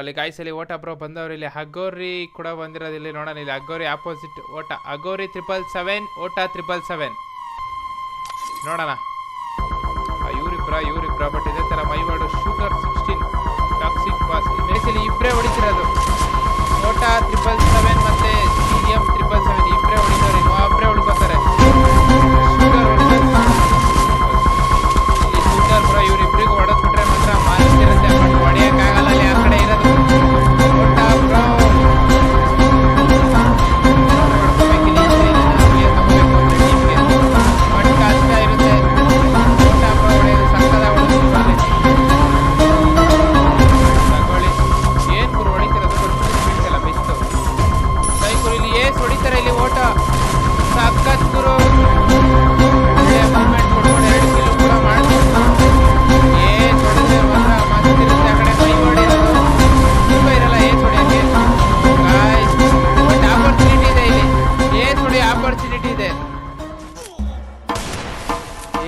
ಅಲ್ಲಿ ಗಾಯ್ಸಲ್ಲಿ ಓಟ ಬ್ರೋ ಬಂದವ್ರು. ಇಲ್ಲಿ ಅಗೋರಿ ಕೂಡ ಬಂದಿರೋದು. ಇಲ್ಲಿ ನೋಡೋಣ, ಇಲ್ಲಿ ಅಗೋರಿ ಆಪೋಸಿಟ್ ಓಟ. ಅಗೋರಿ 777 ಓಟ 777 ನೋಡೋಣ. ಇವ್ರಿಬ್ರ ಬಟ್ ಇದೇ ತರ ಮೈವಾಡು ಶೂಟರ್ 16 ಟಾಕ್ಸಿಕ್ ಬಾಸ್ ಮೇಸಲ್ಲಿ ಇಬ್ಬರೇ ಹೊಡಿತಿರೋದು. ಓಟ 777 ಮತ್ತೆ CM 777 ಇಬ್ಬರೇ ಹೊಡಿತಾರೆ. ಒಬ್ಬರೇ ಹುಡ್ಕೋತಾರೆ. ಇಲ್ಲಿ ಶೂಟರ್ ಬ್ರೋ ಇವ್ರಿಬ್ರಿಗೂ ಹೊಡೆದ್ಬಿಟ್ರೆ ಮಾತ್ರ ಮಾರ್ತಿರುತ್ತೆ, ಬಟ್ ಹೊಡೆಯೋಕ್ಕಾಗಲ್ಲ. ಅಲ್ಲಿ ಆ ಕಡೆ ಇರೋದು ಓಟ ಬ್ರೋ ಬಟ್ ಕಷ್ಟ ಇರುತ್ತೆ. ಓಟ ಬ್ರೋ ಹೊಡೆಯೋದು ಸಕ್ಕದ ಹೊಡೆದು ತಗೊಳ್ಳಿ. ಏನ್ ಗುರು ಹೊಡಿತಿರೋದು ಎಲ್ಲ ಬೆಸ್ಟ್ ಸೈಕುರು. ಇಲ್ಲಿ ಏಸ್ ಹೊಡಿತಾರೆ. ಇಲ್ಲಿ ಓಟ ಸಕ್ಕತ್ ಗುರು. ಮೂವ್ಮೆಂಟ್ ಕೊಡ್ಕೊಂಡು 2 ಕಿಲೋ ಕೂಡ ಮಾಡ್ತಾರೆ. ಏಸ್ ಹೊಡೆದ್ರೆ ಮಾತ್ರ ಮಸ್ತ್ ಇರುತ್ತೆ. ಆ ಕಡೆ ಕೈ ಹೊಡೆಯೋದು ತುಂಬ ಇರಲ್ಲ ಏಸ್ ಹೊಡೆಯೋಕ್ಕೆ. ಬಟ್ ಆಪರ್ಚುನಿಟಿ ಇದೆ ಇಲ್ಲಿ. ಏಸ್ ಹೊಡೆಯೋ ಆಪರ್ಚುನಿಟಿ ಇದೆ.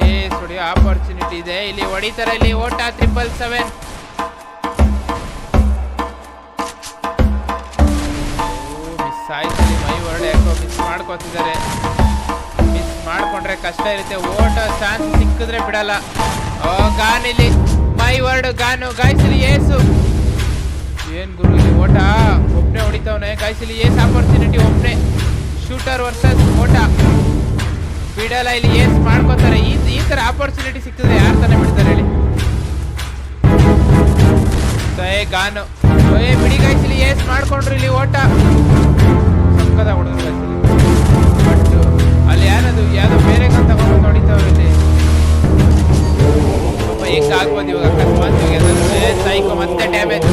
ಏಸ್ ಹೊಡೆಯೋ ಆಪರ್ಚುನಿಟಿ ಇದೆ. ಇಲ್ಲಿ ಹೊಡಿತಾರೆ. ಇಲ್ಲಿ ಓಟ 777 ಮಿಸ್ ಆಯ್ತು. ಮೈ ಹೊರಡೆ ಯಾಕೋ ಮಿಸ್ ಮಾಡ್ಕೋತಿದ್ದಾರೆ. ಮಿಸ್ ಮಾಡ್ಕೊಂಡ್ರೆ ಕಷ್ಟ ಇರುತ್ತೆ. ಓಟ ಚಾನ್ಸ್ ಸಿಕ್ಕಿದ್ರೆ ಬಿಡಲ್ಲ. ಗಾನ್ ಇಲ್ಲಿ ಮೈ ವರ್ಡ್ ಗಾನು. ಗಾಯ್ಸಲಿ ಏಸು ಏನ್ ಗುರು ಇಲ್ಲಿ ಓಟ ಒಬ್ನೇ ಹೊಡಿತವನೆ. ಗಾಯ್ಸಲಿ ಏಸ್ ಆಪರ್ಚುನಿಟಿ ಒಬ್ನೇ. ಶೂಟರ್ ವರ್ಸಸ್ ಓಟ ಬಿಡಲ್ಲ. ಇಲ್ಲಿ ಏಸ್ ಮಾಡ್ಕೋತಾರೆ. ಈ ತರ ಆಪರ್ಚುನಿಟಿ ಸಿಕ್ಕಿದ್ರೆ ಯಾರು ತಾನೇ ಬಿಡ್ತಾರೆ ಹೇಳಿ. ಗಾನು ಬಿಡಿ ಗಾಯ್ಸಲಿ ಏಸ್ ಮಾಡ್ಕೊಂಡ್ರು. ಇಲ್ಲಿ ಓಟ ಸಕ್ಕದ ಹುಡುಗರು ಗಾಯ್ಸಲಿ. ಬಟ್ ಅಲ್ಲಿ ಯಾವ್ದೋ ಬೇರೆ ಗನ್ ತಗೊಂಡು ನೋಡಿತವ್ರು. ಇಲ್ಲಿ ಸ್ವಲ್ಪ ಹೆಂಗಾಗ್ಬೋದು ಇವಾಗ ಅಕಸ್ಮಾತ್ ಸೈಕೋ ಮತ್ತೆ ಡ್ಯಾಮೇಜ್